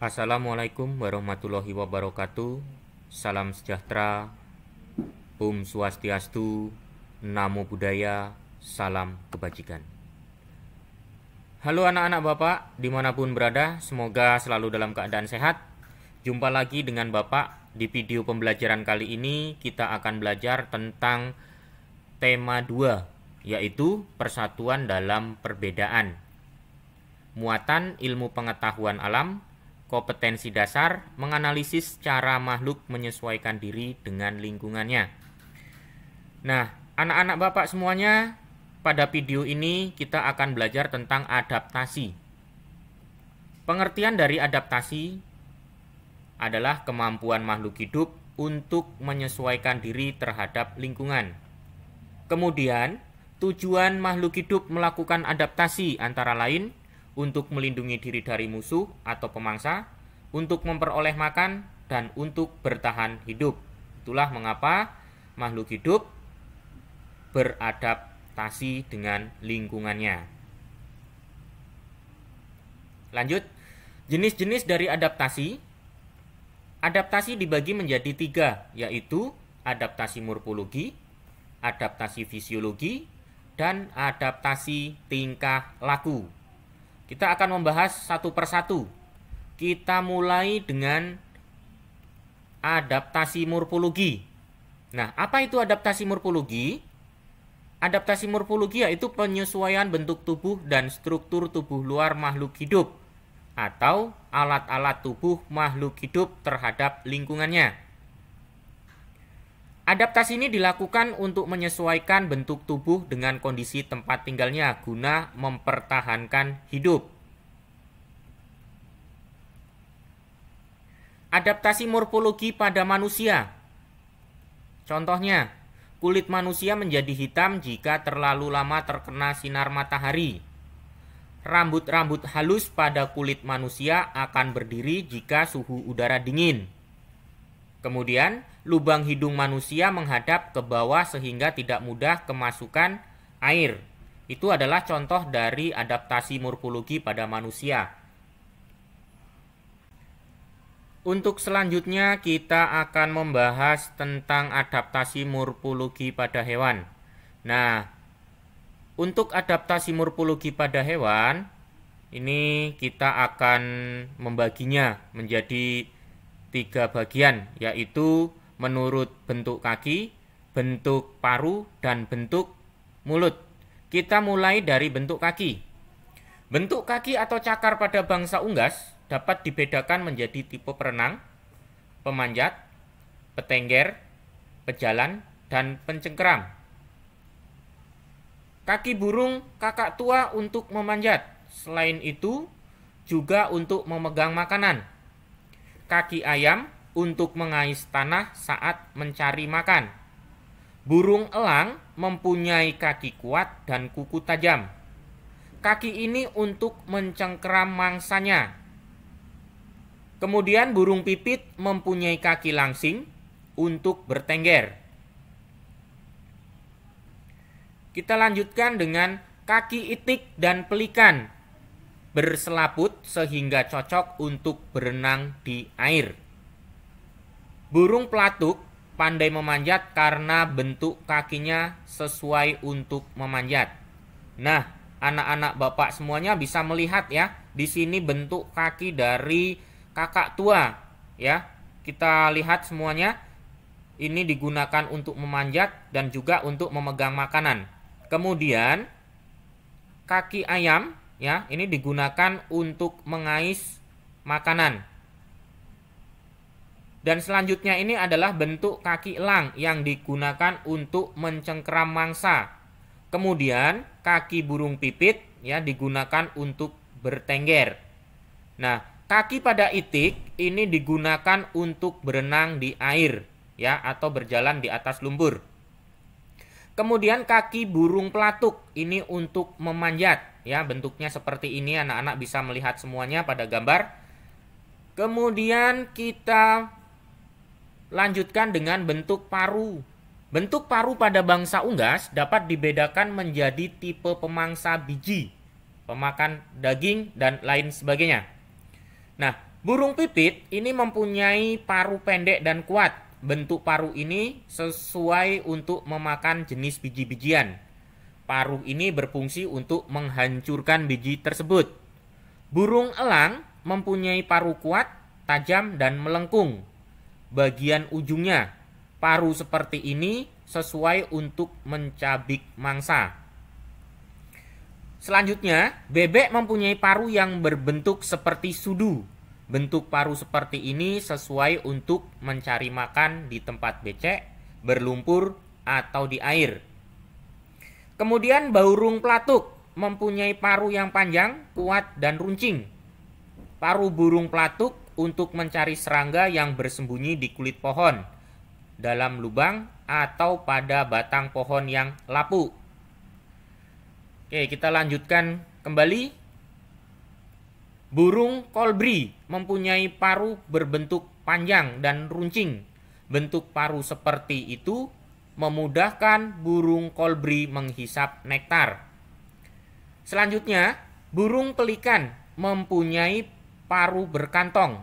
Assalamualaikum warahmatullahi wabarakatuh. Salam sejahtera, Om Swastiastu, Namo Buddhaya, salam kebajikan. Halo anak-anak Bapak, dimanapun berada, semoga selalu dalam keadaan sehat. Jumpa lagi dengan Bapak. Di video pembelajaran kali ini kita akan belajar tentang tema 2, yaitu persatuan dalam perbedaan. Muatan ilmu pengetahuan alam, kompetensi dasar, menganalisis cara makhluk menyesuaikan diri dengan lingkungannya. Nah, anak-anak Bapak semuanya, pada video ini kita akan belajar tentang adaptasi. Pengertian dari adaptasi adalah kemampuan makhluk hidup untuk menyesuaikan diri terhadap lingkungan. Kemudian, tujuan makhluk hidup melakukan adaptasi antara lain untuk melindungi diri dari musuh atau pemangsa, untuk memperoleh makan, dan untuk bertahan hidup. Itulah mengapa makhluk hidup beradaptasi dengan lingkungannya. Lanjut, jenis-jenis dari adaptasi. Adaptasi dibagi menjadi 3, yaitu adaptasi morfologi, adaptasi fisiologi, dan adaptasi tingkah laku. Kita akan membahas satu persatu. Kita mulai dengan adaptasi morfologi. Nah, apa itu adaptasi morfologi? Adaptasi morfologi yaitu penyesuaian bentuk tubuh dan struktur tubuh luar makhluk hidup atau alat-alat tubuh makhluk hidup terhadap lingkungannya. Adaptasi ini dilakukan untuk menyesuaikan bentuk tubuh dengan kondisi tempat tinggalnya guna mempertahankan hidup. Adaptasi morfologi pada manusia. Contohnya, kulit manusia menjadi hitam jika terlalu lama terkena sinar matahari. Rambut-rambut halus pada kulit manusia akan berdiri jika suhu udara dingin. Kemudian, lubang hidung manusia menghadap ke bawah sehingga tidak mudah kemasukan air. Itu adalah contoh dari adaptasi morfologi pada manusia. Untuk selanjutnya kita akan membahas tentang adaptasi morfologi pada hewan. Nah, untuk adaptasi morfologi pada hewan, ini kita akan membaginya menjadi 3 bagian, yaitu menurut bentuk kaki, bentuk paruh, dan bentuk mulut. Kita mulai dari bentuk kaki. Bentuk kaki atau cakar pada bangsa unggas dapat dibedakan menjadi tipe perenang, pemanjat, petengger, pejalan, dan pencengkeram. Kaki burung kakak tua untuk memanjat. Selain itu, juga untuk memegang makanan. Kaki ayam untuk mengais tanah saat mencari makan. Burung elang mempunyai kaki kuat dan kuku tajam. Kaki ini untuk mencengkeram mangsanya. Kemudian burung pipit mempunyai kaki langsing untuk bertengger. Kita lanjutkan dengan kaki itik dan pelikan berselaput sehingga cocok untuk berenang di air. Burung pelatuk pandai memanjat karena bentuk kakinya sesuai untuk memanjat. Nah, anak-anak Bapak semuanya bisa melihat ya, di sini bentuk kaki dari kakak tua ya. Kita lihat semuanya, ini digunakan untuk memanjat dan juga untuk memegang makanan. Kemudian kaki ayam ya, ini digunakan untuk mengais makanan. Dan selanjutnya ini adalah bentuk kaki elang yang digunakan untuk mencengkeram mangsa. Kemudian kaki burung pipit ya digunakan untuk bertengger. Nah, kaki pada itik ini digunakan untuk berenang di air ya, atau berjalan di atas lumpur. Kemudian kaki burung pelatuk ini untuk memanjat ya, bentuknya seperti ini, anak-anak bisa melihat semuanya pada gambar. Kemudian kita lanjutkan dengan bentuk paruh. Bentuk paruh pada bangsa unggas dapat dibedakan menjadi tipe pemangsa biji, pemakan daging, dan lain sebagainya. Nah, Burung pipit ini mempunyai paruh pendek dan kuat. Bentuk paruh ini sesuai untuk memakan jenis biji-bijian. Paruh ini berfungsi untuk menghancurkan biji tersebut. Burung elang mempunyai paruh kuat, tajam, dan melengkung. Bagian ujungnya, paruh seperti ini sesuai untuk mencabik mangsa. Selanjutnya, bebek mempunyai paruh yang berbentuk seperti sudu. Bentuk paruh seperti ini sesuai untuk mencari makan di tempat becek, berlumpur, atau di air. Kemudian burung pelatuk mempunyai paruh yang panjang, kuat, dan runcing. Paruh burung pelatuk untuk mencari serangga yang bersembunyi di kulit pohon, dalam lubang, atau pada batang pohon yang lapuk. Oke, kita lanjutkan kembali. Burung kolibri mempunyai paruh berbentuk panjang dan runcing. Bentuk paruh seperti itu memudahkan burung kolibri menghisap nektar. Selanjutnya, burung pelikan mempunyai paruh berkantong.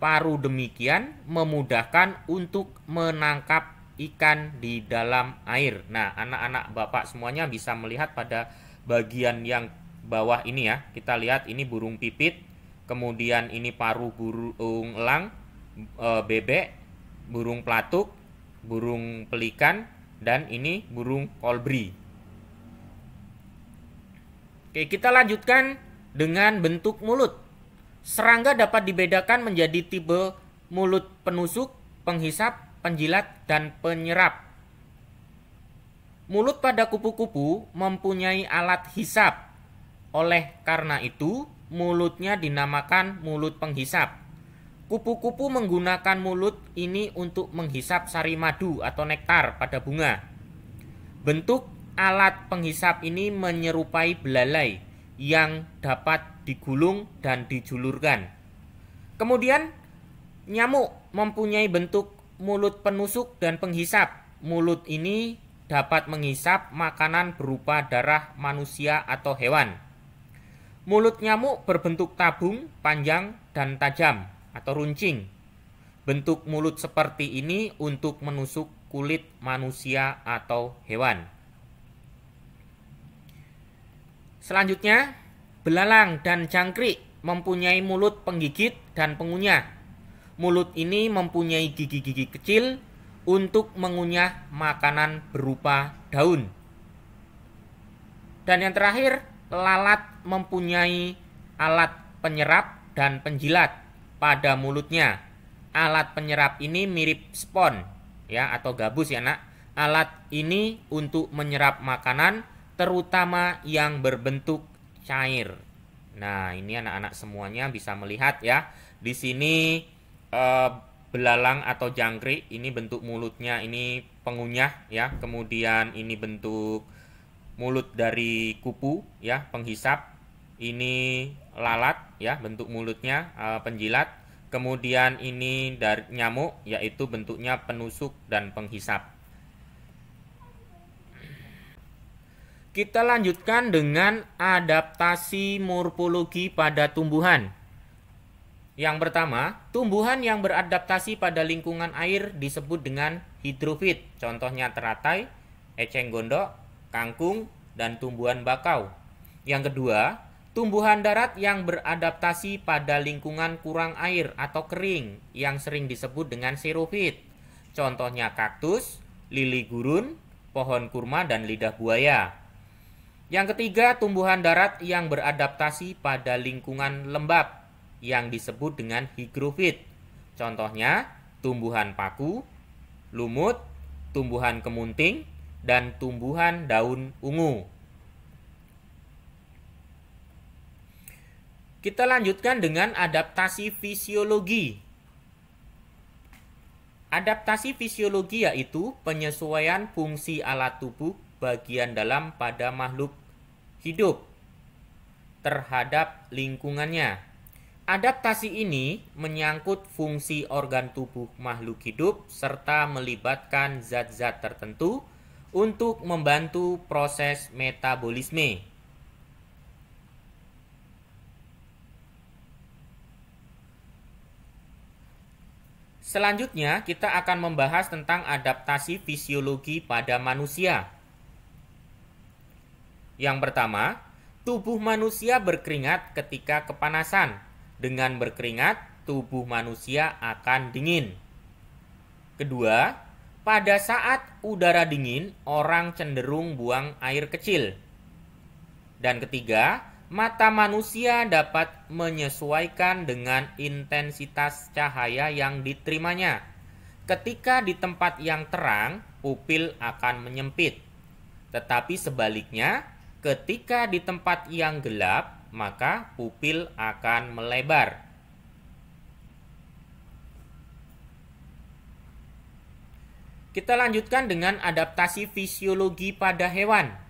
Paruh demikian memudahkan untuk menangkap ikan di dalam air. Nah, anak-anak Bapak semuanya bisa melihat pada bagian yang bawah ini ya. Kita lihat ini burung pipit. Kemudian ini paruh burung elang, bebek, burung pelatuk, burung pelikan, dan ini burung kolibri. Oke, kita lanjutkan dengan bentuk mulut. Serangga dapat dibedakan menjadi tipe mulut penusuk, penghisap, penjilat, dan penyerap. Mulut pada kupu-kupu mempunyai alat hisap. Oleh karena itu, mulutnya dinamakan mulut penghisap. Kupu-kupu menggunakan mulut ini untuk menghisap sari madu atau nektar pada bunga. Bentuk alat penghisap ini menyerupai belalai yang dapat digulung dan dijulurkan. Kemudian, nyamuk mempunyai bentuk mulut penusuk dan penghisap. Mulut ini dapat menghisap makanan berupa darah manusia atau hewan. Mulut nyamuk berbentuk tabung, panjang, dan tajam atau runcing. Bentuk mulut seperti ini untuk menusuk kulit manusia atau hewan. Selanjutnya, belalang dan jangkrik mempunyai mulut penggigit dan pengunyah. Mulut ini mempunyai gigi-gigi kecil untuk mengunyah makanan berupa daun. Dan yang terakhir, lalat mempunyai alat penyerap dan penjilat pada mulutnya. Alat penyerap ini mirip spons ya atau gabus ya nak. Alat ini untuk menyerap makanan terutama yang berbentuk cair. Nah, ini anak-anak semuanya bisa melihat ya. Di sini belalang atau jangkrik ini bentuk mulutnya ini pengunyah ya. Kemudian ini bentuk mulut dari kupu ya, penghisap. Ini lalat ya, bentuk mulutnya penjilat. Kemudian ini dari nyamuk yaitu bentuknya penusuk dan penghisap. Kita lanjutkan dengan adaptasi morfologi pada tumbuhan. Yang pertama, tumbuhan yang beradaptasi pada lingkungan air disebut dengan hidrofit. Contohnya teratai, eceng gondok, kangkung, dan tumbuhan bakau. Yang kedua, tumbuhan darat yang beradaptasi pada lingkungan kurang air atau kering yang sering disebut dengan xerofit. Contohnya kaktus, lili gurun, pohon kurma, dan lidah buaya. Yang ketiga, tumbuhan darat yang beradaptasi pada lingkungan lembab yang disebut dengan higrofit. Contohnya tumbuhan paku, lumut, tumbuhan kemunting, dan tumbuhan daun ungu. Kita lanjutkan dengan adaptasi fisiologi. Adaptasi fisiologi yaitu penyesuaian fungsi alat tubuh bagian dalam pada makhluk hidup terhadap lingkungannya. Adaptasi ini menyangkut fungsi organ tubuh makhluk hidup serta melibatkan zat-zat tertentu untuk membantu proses metabolisme. Selanjutnya, kita akan membahas tentang adaptasi fisiologi pada manusia. Yang pertama, tubuh manusia berkeringat ketika kepanasan. Dengan berkeringat, tubuh manusia akan dingin. Kedua, pada saat udara dingin, orang cenderung buang air kecil. Dan ketiga, mata manusia dapat menyesuaikan dengan intensitas cahaya yang diterimanya. Ketika di tempat yang terang, pupil akan menyempit. Tetapi sebaliknya, ketika di tempat yang gelap, maka pupil akan melebar. Kita lanjutkan dengan adaptasi fisiologi pada hewan.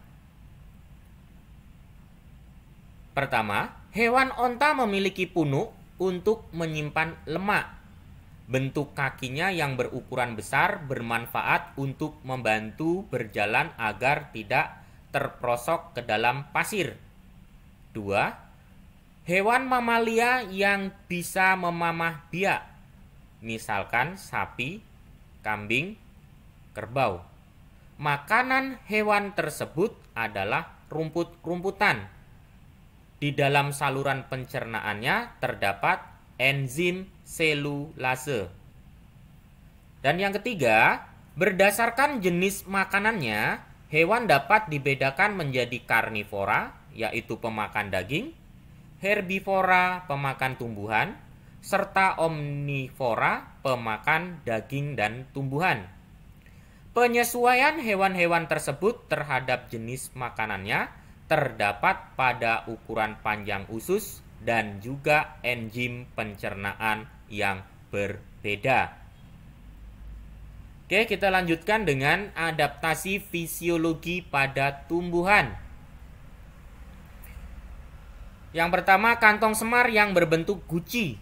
Pertama, hewan onta memiliki punuk untuk menyimpan lemak. Bentuk kakinya yang berukuran besar bermanfaat untuk membantu berjalan agar tidak terperosok ke dalam pasir. 2. Hewan mamalia yang bisa memamah biak, misalkan sapi, kambing, kerbau. Makanan hewan tersebut adalah rumput-rumputan. Di dalam saluran pencernaannya terdapat enzim selulase. Dan yang ketiga, berdasarkan jenis makanannya, hewan dapat dibedakan menjadi karnivora, yaitu pemakan daging, herbivora, pemakan tumbuhan, serta omnivora, pemakan daging dan tumbuhan. Penyesuaian hewan-hewan tersebut terhadap jenis makanannya terdapat pada ukuran panjang usus dan juga enzim pencernaan yang berbeda. Oke, kita lanjutkan dengan adaptasi fisiologi pada tumbuhan. Yang pertama, kantong semar yang berbentuk guci.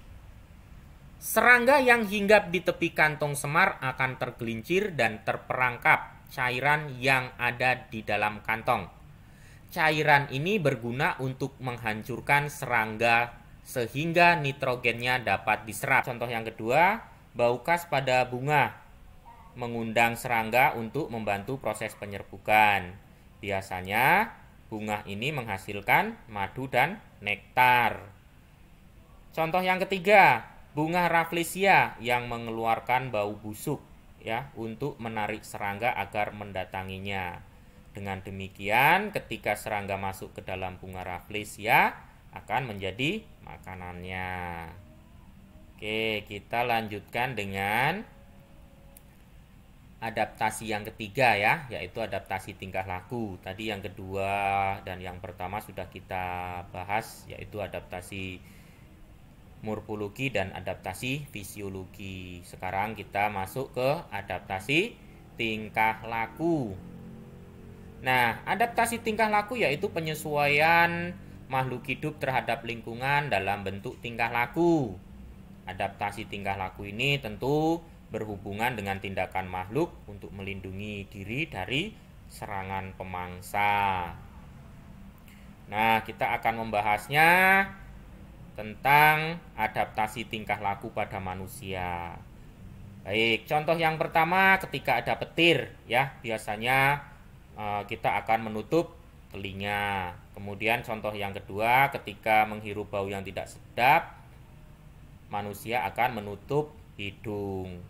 Serangga yang hinggap di tepi kantong semar akan tergelincir dan terperangkap cairan yang ada di dalam kantong. Cairan ini berguna untuk menghancurkan serangga sehingga nitrogennya dapat diserap. Contoh yang kedua, bau khas pada bunga mengundang serangga untuk membantu proses penyerbukan. Biasanya bunga ini menghasilkan madu dan nektar. Contoh yang ketiga, bunga Rafflesia yang mengeluarkan bau busuk ya untuk menarik serangga agar mendatanginya. Dengan demikian, ketika serangga masuk ke dalam bunga Rafflesia akan menjadi makanannya. Oke, kita lanjutkan dengan adaptasi yang ketiga ya, yaitu adaptasi tingkah laku. Tadi yang kedua dan yang pertama sudah kita bahas, yaitu adaptasi morfologi dan adaptasi fisiologi. Sekarang kita masuk ke adaptasi tingkah laku. Nah, adaptasi tingkah laku yaitu penyesuaian makhluk hidup terhadap lingkungan dalam bentuk tingkah laku. Adaptasi tingkah laku ini tentu berhubungan dengan tindakan makhluk untuk melindungi diri dari serangan pemangsa. Nah, kita akan membahasnya tentang adaptasi tingkah laku pada manusia. Baik, contoh yang pertama ketika ada petir ya, biasanya kita akan menutup telinga. Kemudian contoh yang kedua, ketika menghirup bau yang tidak sedap, manusia akan menutup hidung.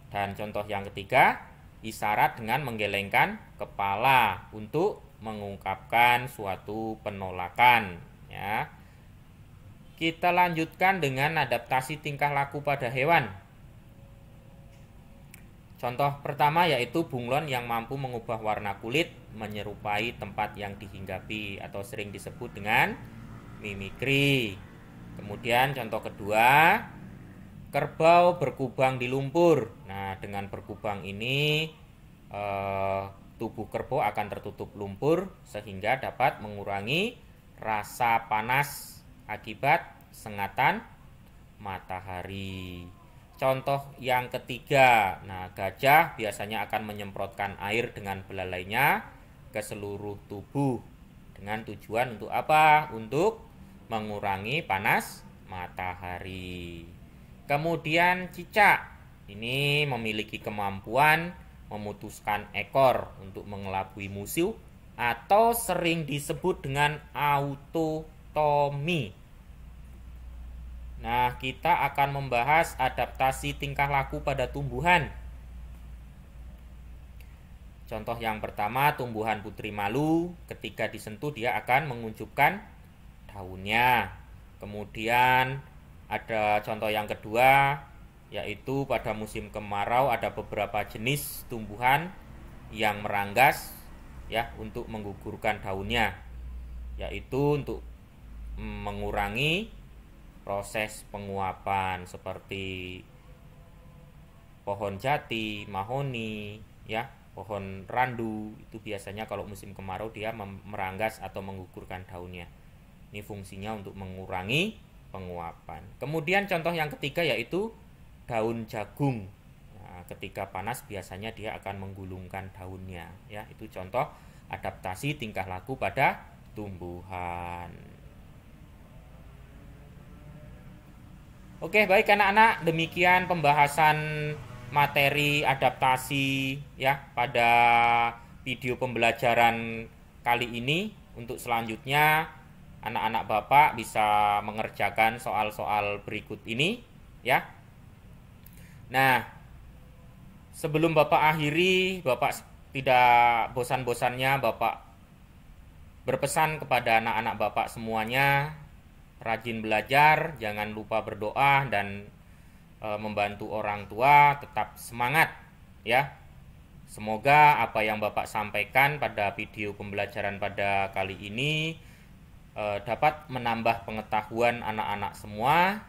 Dan contoh yang ketiga, isyarat dengan menggelengkan kepala untuk mengungkapkan suatu penolakan ya. Kita lanjutkan dengan adaptasi tingkah laku pada hewan. Contoh pertama yaitu bunglon yang mampu mengubah warna kulit menyerupai tempat yang dihinggapi atau sering disebut dengan mimikri. Kemudian contoh kedua, kerbau berkubang di lumpur. Nah, dengan berkubang ini tubuh kerbau akan tertutup lumpur sehingga dapat mengurangi rasa panas akibat sengatan matahari. Contoh yang ketiga, nah gajah biasanya akan menyemprotkan air dengan belalainya ke seluruh tubuh dengan tujuan untuk apa? Untuk mengurangi panas matahari. Kemudian cicak, Ini memiliki kemampuan memutuskan ekor untuk mengelabui musuh atau sering disebut dengan autotomi. Nah, kita akan membahas adaptasi tingkah laku pada tumbuhan. Contoh yang pertama, tumbuhan putri malu, ketika disentuh dia akan mengunculkan daunnya. Kemudian ada contoh yang kedua, yaitu pada musim kemarau ada beberapa jenis tumbuhan yang meranggas ya untuk menggugurkan daunnya, yaitu untuk mengurangi proses penguapan seperti pohon jati, mahoni, ya, pohon randu. Itu biasanya kalau musim kemarau dia meranggas atau menggugurkan daunnya. Ini fungsinya untuk mengurangi penguapan. Kemudian contoh yang ketiga yaitu daun jagung. Nah, ketika panas biasanya dia akan menggulungkan daunnya, ya. Itu contoh adaptasi tingkah laku pada tumbuhan. Oke, baik anak-anak, demikian pembahasan materi adaptasi ya pada video pembelajaran kali ini. Untuk selanjutnya anak-anak Bapak bisa mengerjakan soal-soal berikut ini ya. Nah, sebelum Bapak akhiri, Bapak tidak bosan-bosannya Bapak berpesan kepada anak-anak Bapak semuanya, rajin belajar, jangan lupa berdoa, dan membantu orang tua, tetap semangat ya. Semoga apa yang Bapak sampaikan pada video pembelajaran pada kali ini dapat menambah pengetahuan anak-anak semua.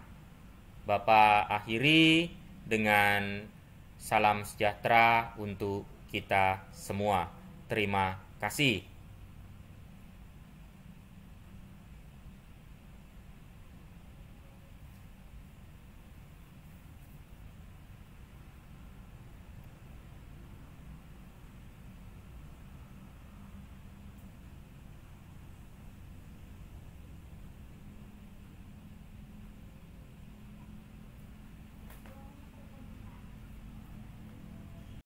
Bapak akhiri dengan salam sejahtera untuk kita semua. Terima kasih.